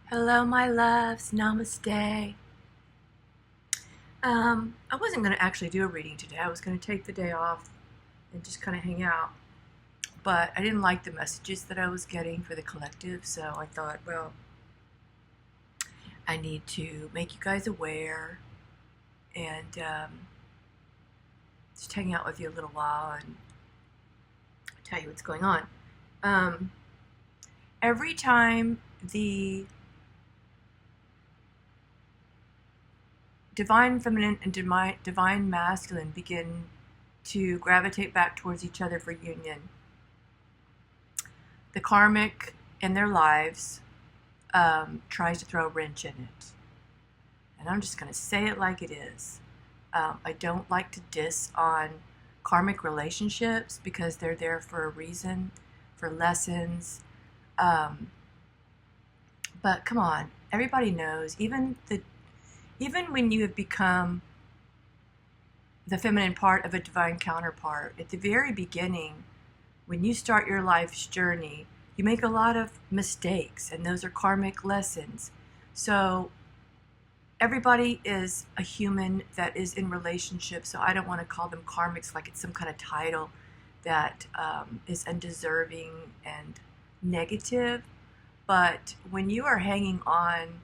Hello, my loves. Namaste. I wasn't going to actually do a reading today. I was going to take the day off and just kind of hang out. But I didn't like the messages that I was getting for the collective, so I thought, well, I need to make you guys aware and just hang out with you a little while and tell you what's going on. Every time the divine feminine and divine masculine begin to gravitate back towards each other for union, the karmic in their lives tries to throw a wrench in it. And I'm just going to say it like it is. I don't like to diss on karmic relationships because they're there for a reason, for lessons. But come on, everybody knows, even when you have become the feminine part of a divine counterpart, at the very beginning, when you start your life's journey, you make a lot of mistakes, and those are karmic lessons. So everybody is a human that is in relationship, so I don't want to call them karmics like it's some kind of title that is undeserving and negative. But when you are hanging on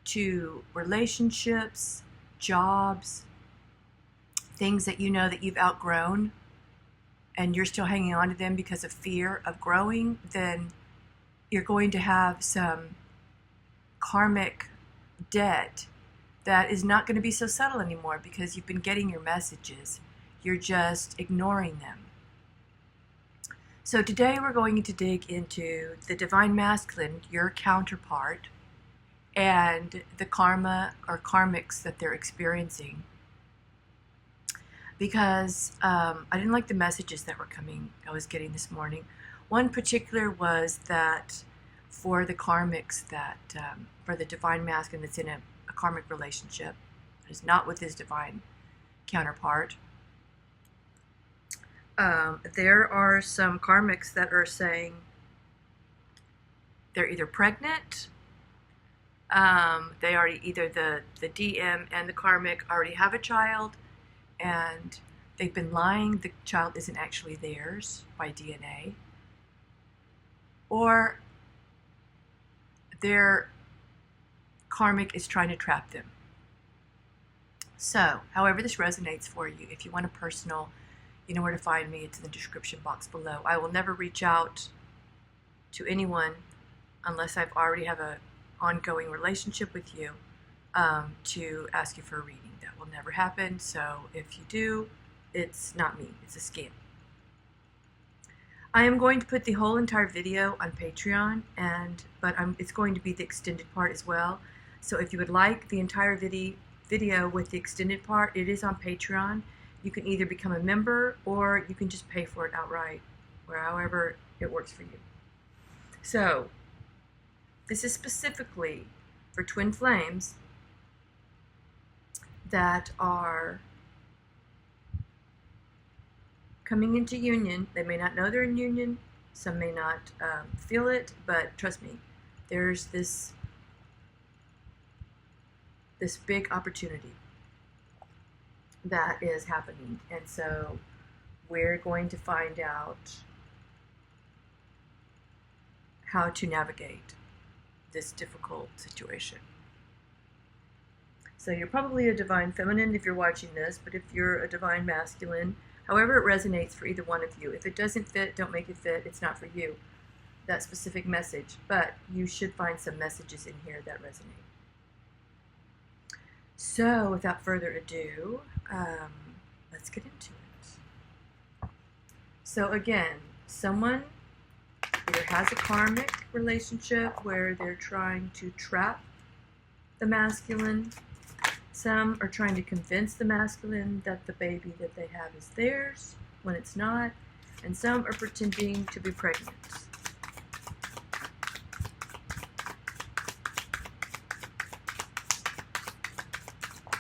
to relationships, jobs, things that you know that you've outgrown, and you're still hanging on to them because of fear of growing, then you're going to have some karmic debt that is not going to be so subtle anymore because you've been getting your messages. You're just ignoring them. So today we're going to dig into the divine masculine, your counterpart, and the karma or karmics that they're experiencing, because I didn't like the messages that I was getting this morning. One particular was that for the karmics that, for the divine masculine that's in a karmic relationship, that is not with his divine counterpart, there are some karmics that are saying they're either pregnant, they already, either the DM and the karmic already have a child, and they've been lying, the child isn't actually theirs by DNA, or their karmic is trying to trap them. So, however this resonates for you, if you want a personal, you know where to find me. It's in the description box below. I will never reach out to anyone unless I've already have an ongoing relationship with you to ask you for a reading. That will never happen. So if you do, it's not me. It's a scam. I am going to put the whole entire video on Patreon, but it's going to be the extended part as well. So if you would like the entire video with the extended part, it is on Patreon. You can either become a member or you can just pay for it outright, or however it works for you. So this is specifically for twin flames that are coming into union. They may not know they're in union. Some may not feel it, but trust me, there's this big opportunity that is happening. And so we're going to find out how to navigate this difficult situation. So you're probably a divine feminine if you're watching this, but if you're a divine masculine, however it resonates for either one of you. If it doesn't fit, don't make it fit. It's not for you, that specific message. But you should find some messages in here that resonate. So without further ado, let's get into it. So again, someone either has a karmic relationship where they're trying to trap the masculine. Some are trying to convince the masculine that the baby that they have is theirs when it's not. And some are pretending to be pregnant.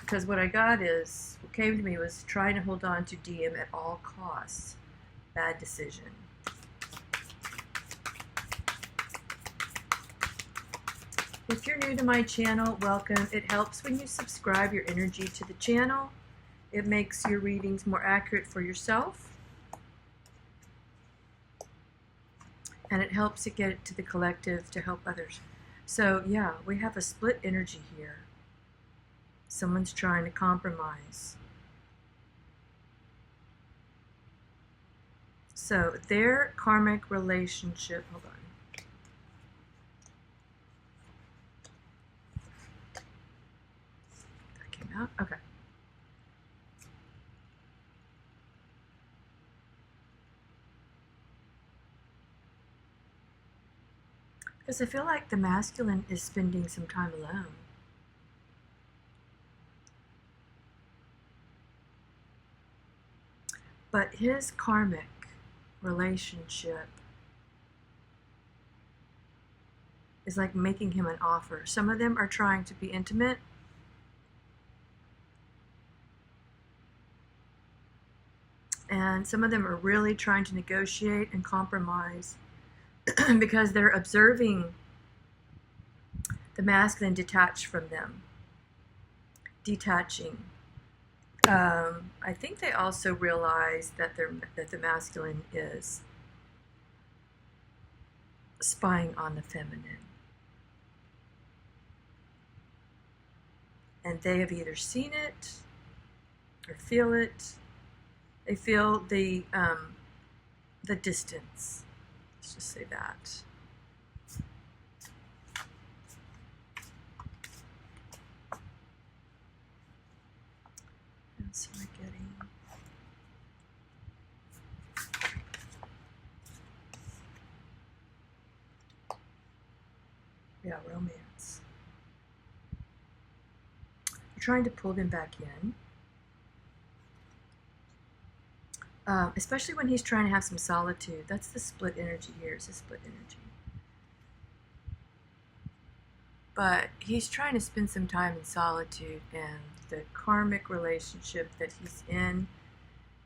Because what I got is, what came to me was trying to hold on to DM at all costs. Bad decision. If you're new to my channel, welcome. It helps when you subscribe your energy to the channel. It makes your readings more accurate for yourself. And it helps it get it to the collective to help others. So yeah, we have a split energy here. Someone's trying to compromise. So their karmic relationship, hold on. That came out, okay. Because I feel like the masculine is spending some time alone. But his karmic relationship is like making him an offer. Some of them are trying to be intimate. And some of them are really trying to negotiate and compromise because they're observing the masculine detach from them. Detaching. I think they also realize that the masculine is spying on the feminine. And they have either seen it or feel it. They feel the distance. Let's just say that. And so we're getting romance. You're trying to pull them back in. Especially when he's trying to have some solitude. That's the split energy here. It's a split energy. But he's trying to spend some time in solitude, and the karmic relationship that he's in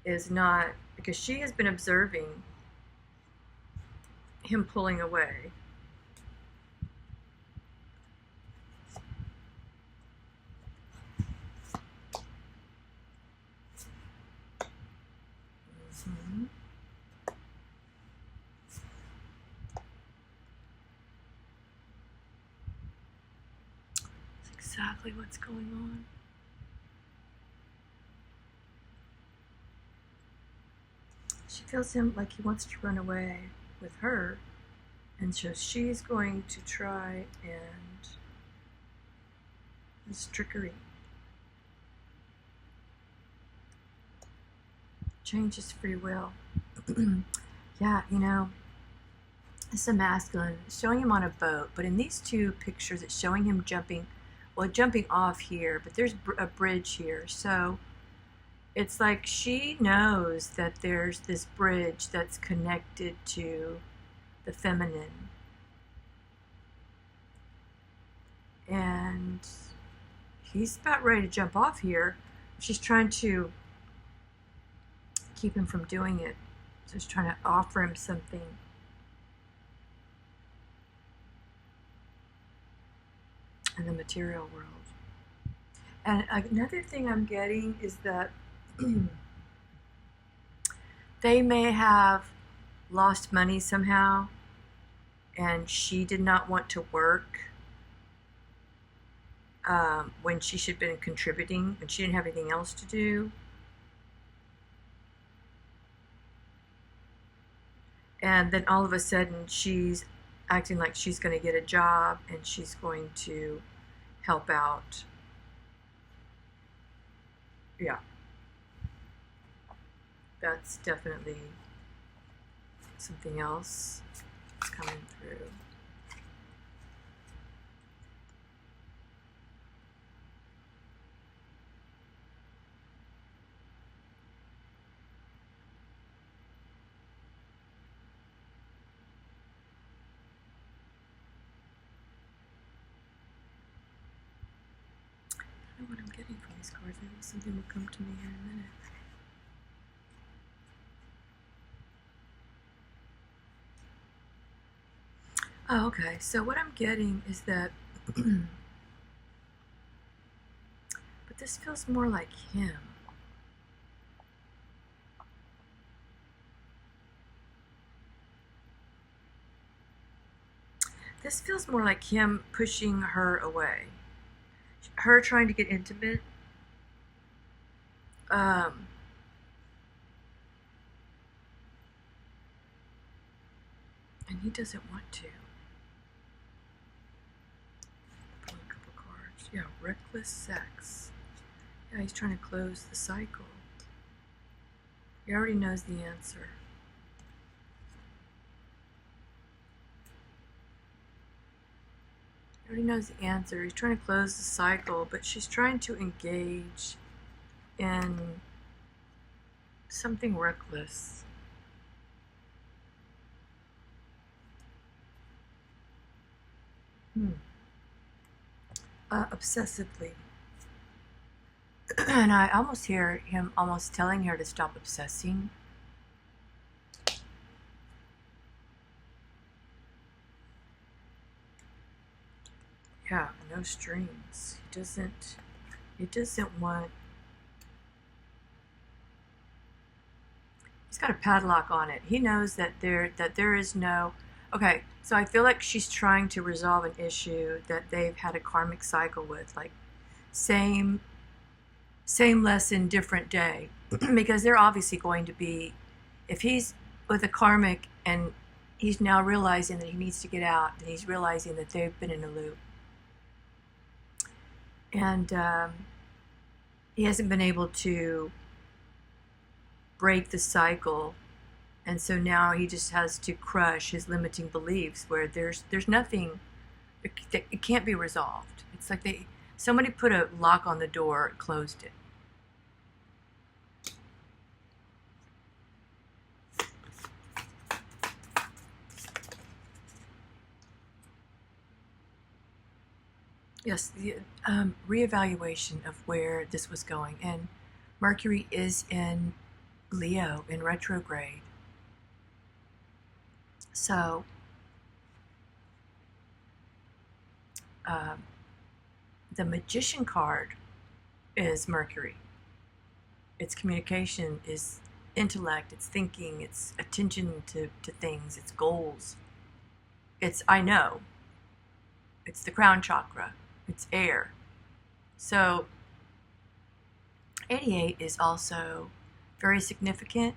is not, because she has been observing him pulling away. Exactly what's going on. She feels him like he wants to run away with her, and so she's going to try and use trickery. Change his free will. Yeah, you know, it's a masculine. It's showing him on a boat, but in these two pictures, it's showing him jumping off here, but there's a bridge here. So it's like she knows that there's this bridge that's connected to the feminine. And he's about ready to jump off here. She's trying to keep him from doing it. So she's trying to offer him something. In the material world. And another thing I'm getting is that they may have lost money somehow, and she did not want to work when she should have been contributing, and she didn't have anything else to do. And then all of a sudden she's acting like she's going to get a job and she's going to help out. Yeah. That's definitely something else coming through. I don't know what I'm getting from these cards. Maybe something will come to me here in a minute. Oh, okay. So what I'm getting is that But this feels more like him. This feels more like him pushing her away. Her trying to get intimate. And he doesn't want to. Pull a couple cards. Yeah, reckless sex. Yeah, he's trying to close the cycle. He already knows the answer. He already knows the answer. He's trying to close the cycle, but she's trying to engage in something reckless. Obsessively. And I almost hear him almost telling her to stop obsessing. Yeah, no strings. He doesn't want. He's got a padlock on it. He knows that there is no. Okay, so I feel like she's trying to resolve an issue that they've had a karmic cycle with, like same lesson, different day. Because they're obviously going to be, if he's with a karmic and he's now realizing that he needs to get out, and he's realizing that they've been in a loop. And he hasn't been able to break the cycle, and so now he just has to crush his limiting beliefs where there's nothing, it can't be resolved. It's like somebody put a lock on the door and closed it. Yes, the reevaluation of where this was going. And Mercury is in Leo in retrograde. So the Magician card is Mercury. Its communication is intellect, it's thinking, it's attention to things, it's goals. It's I know. It's the crown chakra. It's air. So 88 is also very significant.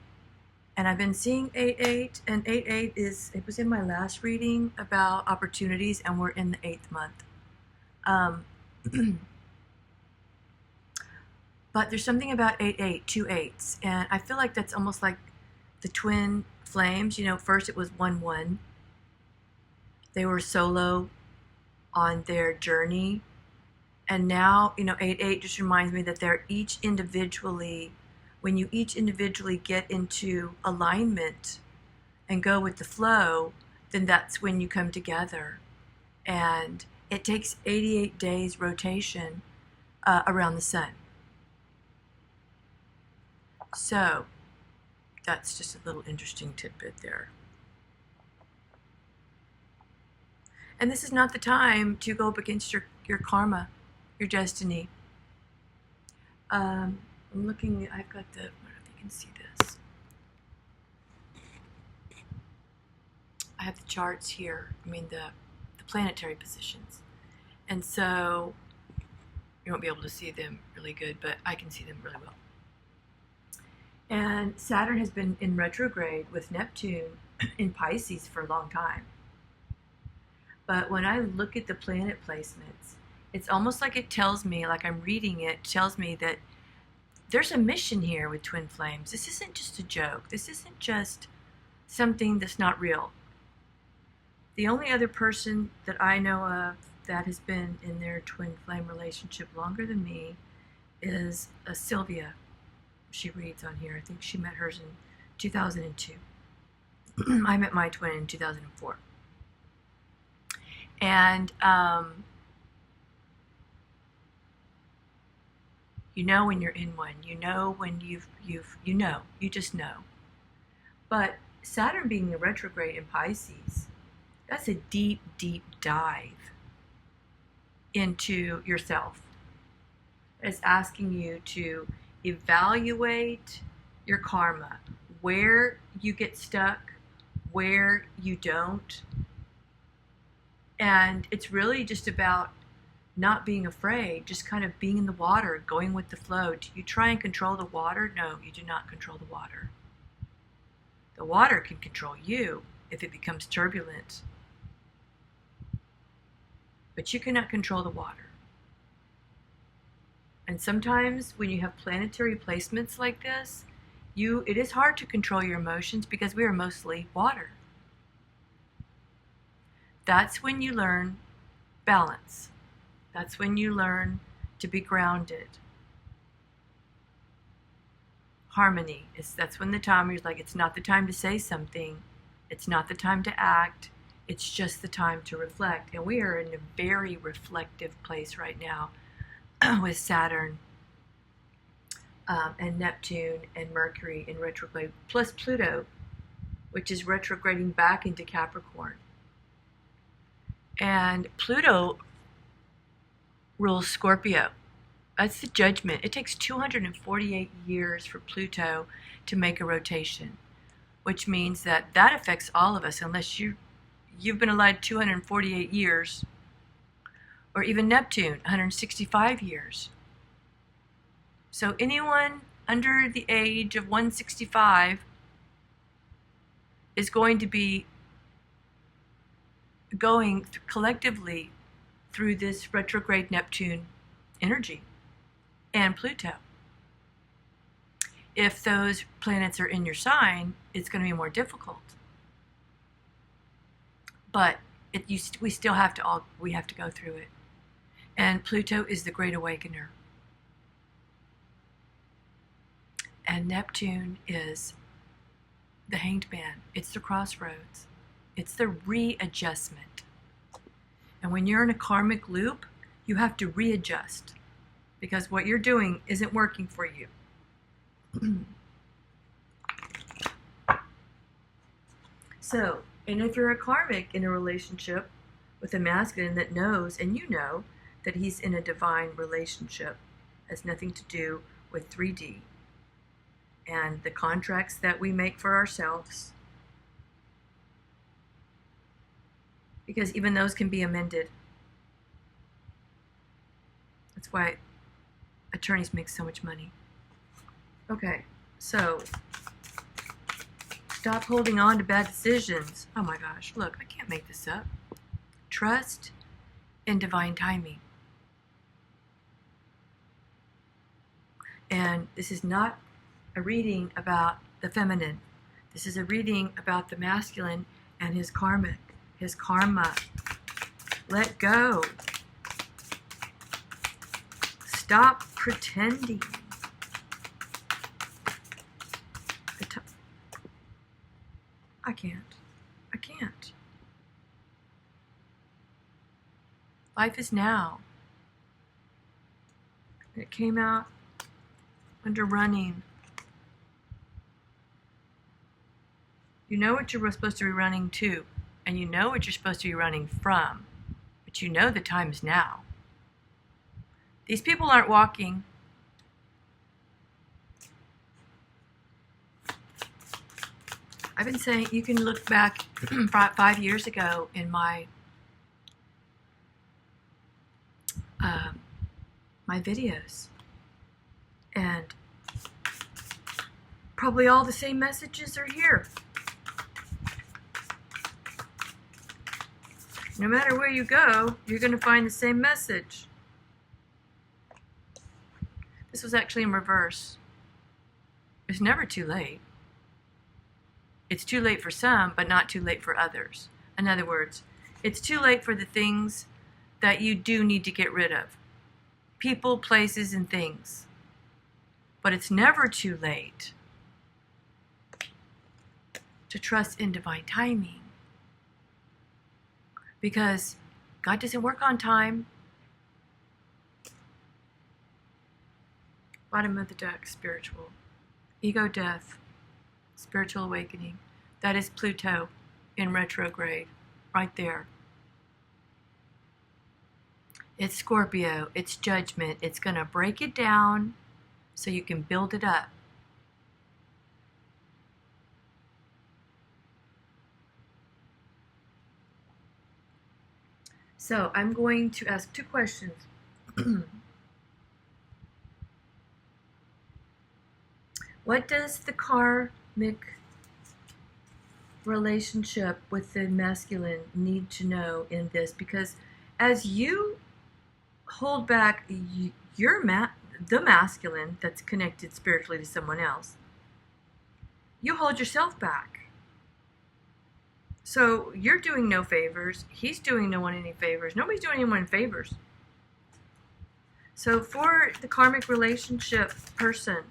And I've been seeing 88, and 88 it was in my last reading about opportunities, and we're in the 8th month. But there's something about 88, 2 8s, and I feel like that's almost like the twin flames. You know, first it was 1-1. They were solo on their journey, and now, you know, 8-8 just reminds me that they're each individually, when you each individually get into alignment and go with the flow, then that's when you come together. And it takes 88 days rotation around the sun. So that's just a little interesting tidbit there. And this is not the time to go up against your karma, your destiny. I'm looking, I've got I don't know if you can see this. I have the charts here, the planetary positions. And so, you won't be able to see them really good, but I can see them really well. And Saturn has been in retrograde with Neptune in Pisces for a long time. But when I look at the planet placements, it's almost like it tells me, like I'm reading it, tells me that there's a mission here with twin flames. This isn't just a joke. This isn't just something that's not real. The only other person that I know of that has been in their twin flame relationship longer than me is Sylvia. She reads on here. I think she met hers in 2002. I met my twin in 2004. And you know when you're in one. You know when you just know. But Saturn being in retrograde in Pisces, that's a deep, deep dive. into yourself. It's asking you to evaluate your karma, where you get stuck, where you don't. And it's really just about not being afraid, just kind of being in the water, going with the flow. Do you try and control the water? No, you do not control the water. The water can control you if it becomes turbulent, but you cannot control the water. And sometimes when you have planetary placements like this, it is hard to control your emotions because we are mostly water. That's when you learn balance. That's when you learn to be grounded. Harmony. That's when the time you're like, it's not the time to say something. It's not the time to act. It's just the time to reflect. And we are in a very reflective place right now with Saturn and Neptune and Mercury in retrograde, plus Pluto, which is retrograding back into Capricorn. And Pluto rules Scorpio. That's the judgment. It takes 248 years for Pluto to make a rotation, which means that affects all of us unless you've been alive 248 years, or even Neptune, 165 years. So anyone under the age of 165 is going to be going collectively through this retrograde Neptune energy and Pluto. If those planets are in your sign, it's going to be more difficult. But we still have to go through it. And Pluto is the Great Awakener. And Neptune is the Hanged Man. It's the crossroads. It's the readjustment. And when you're in a karmic loop, you have to readjust because what you're doing isn't working for you. So, and if you're a karmic in a relationship with a masculine that knows, and you know, that he's in a divine relationship, has nothing to do with 3D and the contracts that we make for ourselves, because even those can be amended. That's why attorneys make so much money. Okay, so stop holding on to bad decisions. Oh my gosh, look, I can't make this up. Trust in divine timing. And this is not a reading about the feminine. This is a reading about the masculine and his karma. Let go. Stop pretending. I can't. Life is now. It came out under running. You know what you're supposed to be running to, and you know what you're supposed to be running from, but you know the time is now. These people aren't walking. I've been saying, you can look back 5 years ago in my videos, and probably all the same messages are here. No matter where you go, you're going to find the same message. This was actually in reverse. It's never too late. It's too late for some, but not too late for others. In other words, it's too late for the things that you do need to get rid of. People, places, and things. But it's never too late to trust in divine timing. Because God doesn't work on time. Bottom of the deck, spiritual. Ego death, spiritual awakening. That is Pluto in retrograde, right there. It's Scorpio. It's judgment. It's going to break it down so you can build it up. So I'm going to ask 2 questions. What does the karmic relationship with the masculine need to know in this? Because as you hold back the masculine that's connected spiritually to someone else, you hold yourself back. So you're doing no favors. He's doing no one any favors. Nobody's doing anyone favors. So for the karmic relationship person,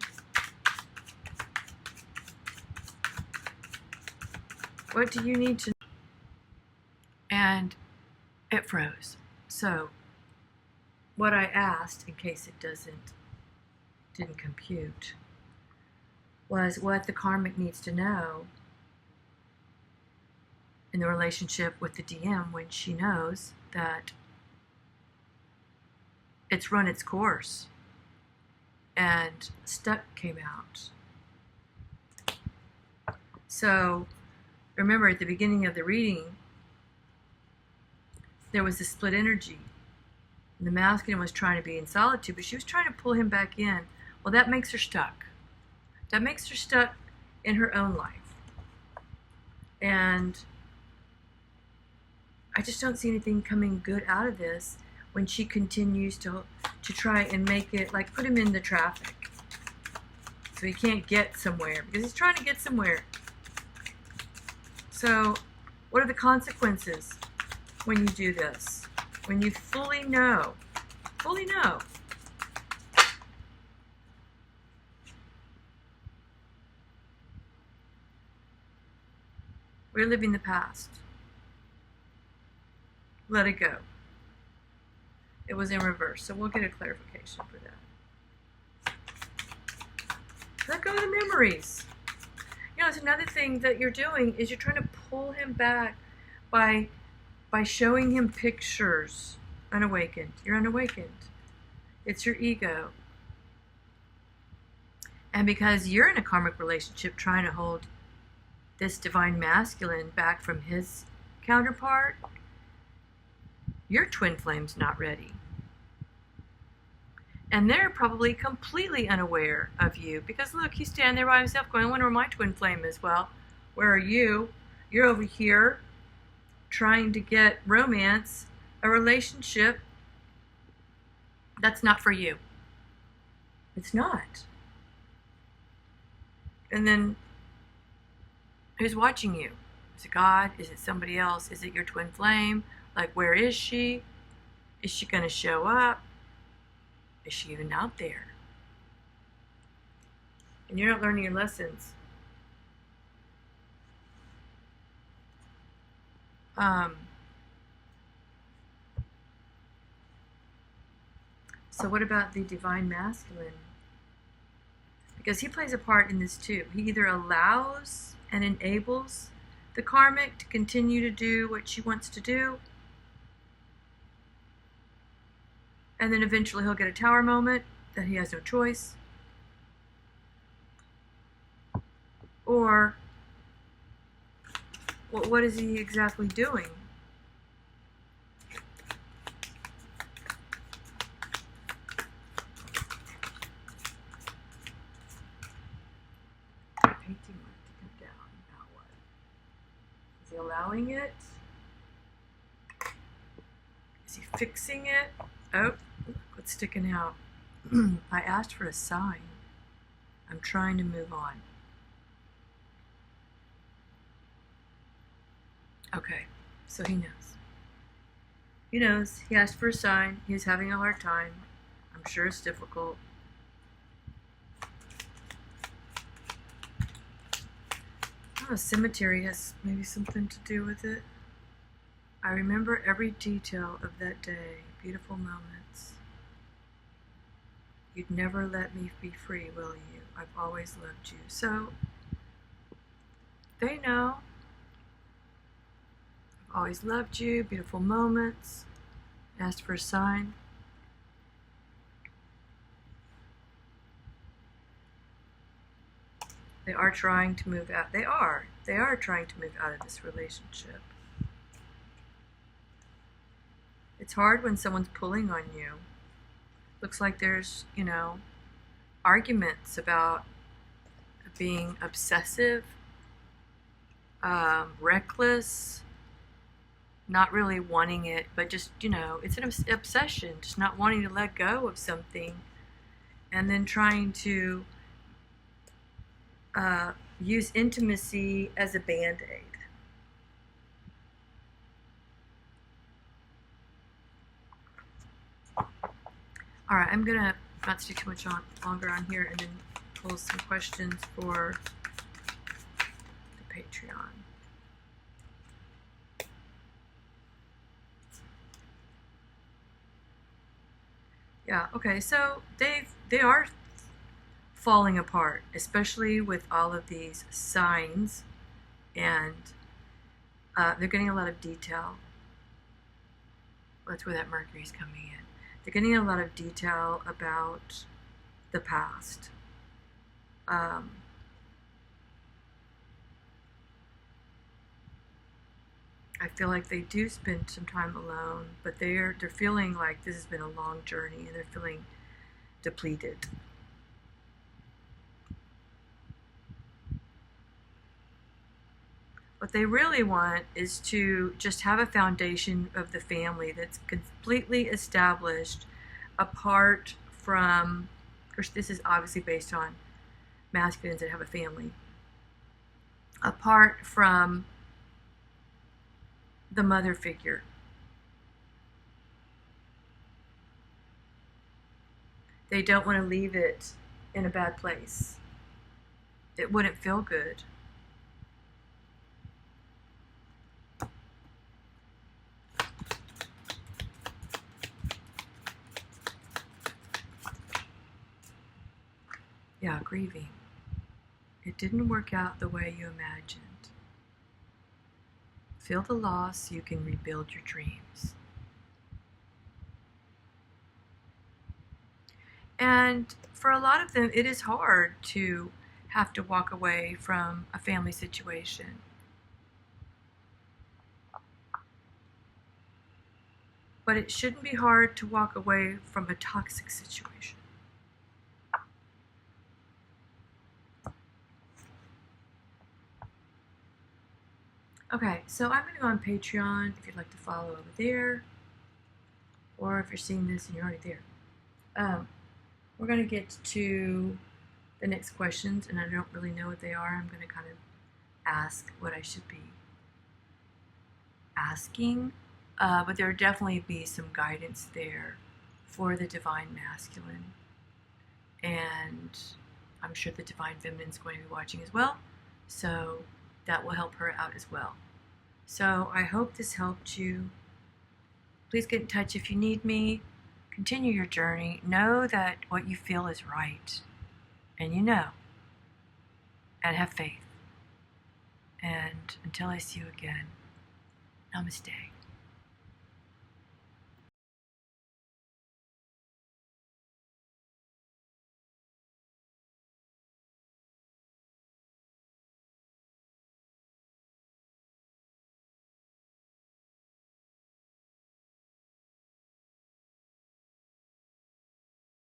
what do you need to know? And it froze. So what I asked, in case it didn't compute, was what the karmic needs to know in the relationship with the DM when she knows that it's run its course and stuck came out. So remember, at the beginning of the reading, there was a split energy. And the masculine was trying to be in solitude, but she was trying to pull him back in. Well, that makes her stuck. That makes her stuck in her own life. And I just don't see anything coming good out of this when she continues to try and make it, like, put him in the traffic so he can't get somewhere, because he's trying to get somewhere. So what are the consequences when you do this? When you fully know, we're living the past. Let it go. It was in reverse, so we'll get a clarification for that. Let go of the memories. You know, it's another thing that you're doing is you're trying to pull him back by showing him pictures. Unawakened. You're unawakened. It's your ego. And because you're in a karmic relationship trying to hold this divine masculine back from his counterpart, your twin flame's not ready. And they're probably completely unaware of you. Because look, he's standing there by himself going, I wonder where my twin flame is. Well, where are you? You're over here trying to get romance, a relationship that's not for you. It's not. And then who's watching you? Is it God? Is it somebody else? Is it your twin flame? Like, where is she? Is she going to show up? Is she even out there? And you're not learning your lessons. So what about the divine masculine? Because he plays a part in this too. He either allows and enables the karmic to continue to do what she wants to do, and then eventually he'll get a tower moment that he has no choice. Or what is he exactly doing? Painting to come down. Now what? Is he allowing it? Is he fixing it? Oh, what's sticking out? I asked for a sign. I'm trying to move on. Okay, so he knows. He knows. He asked for a sign. He's having a hard time. I'm sure it's difficult. Oh, cemetery has maybe something to do with it. I remember every detail of that day. Beautiful moments. You'd never let me be free, will you? I've always loved you. So, they know. I've always loved you. Beautiful moments. Asked for a sign. They are trying to move out. They are trying to move out of this relationship. It's hard when someone's pulling on you. Looks like there's, arguments about being obsessive, reckless, not really wanting it, but just, it's an obsession, just not wanting to let go of something, and then trying to use intimacy as a band-aid. All right, I'm gonna not stay too much longer on here, and then pull some questions for the Patreon. Yeah, okay, so they are falling apart, especially with all of these signs, and they're getting a lot of detail. That's where that Mercury's coming in. They're getting a lot of detail about the past. I feel like they do spend some time alone, but they're feeling like this has been a long journey, and they're feeling depleted. What they really want is to just have a foundation of the family that's completely established, apart from, of course this is obviously based on masculines that have a family, apart from the mother figure. They don't want to leave it in a bad place. It wouldn't feel good. Yeah, grieving. It didn't work out the way you imagined. Feel the loss so you can rebuild your dreams. And for a lot of them, it is hard to have to walk away from a family situation. But it shouldn't be hard to walk away from a toxic situation. Okay, so I'm going to go on Patreon if you'd like to follow over there, or if you're seeing this and you're already there. We're going to get to the next questions, and I don't really know what they are. I'm going to kind of ask what I should be asking, but there will definitely be some guidance there for the Divine Masculine, and I'm sure the Divine Feminine is going to be watching as well, so that will help her out as well. So I hope this helped you. Please get in touch if you need me. Continue your journey. Know that what you feel is right, and and have faith. And until I see you again, namaste.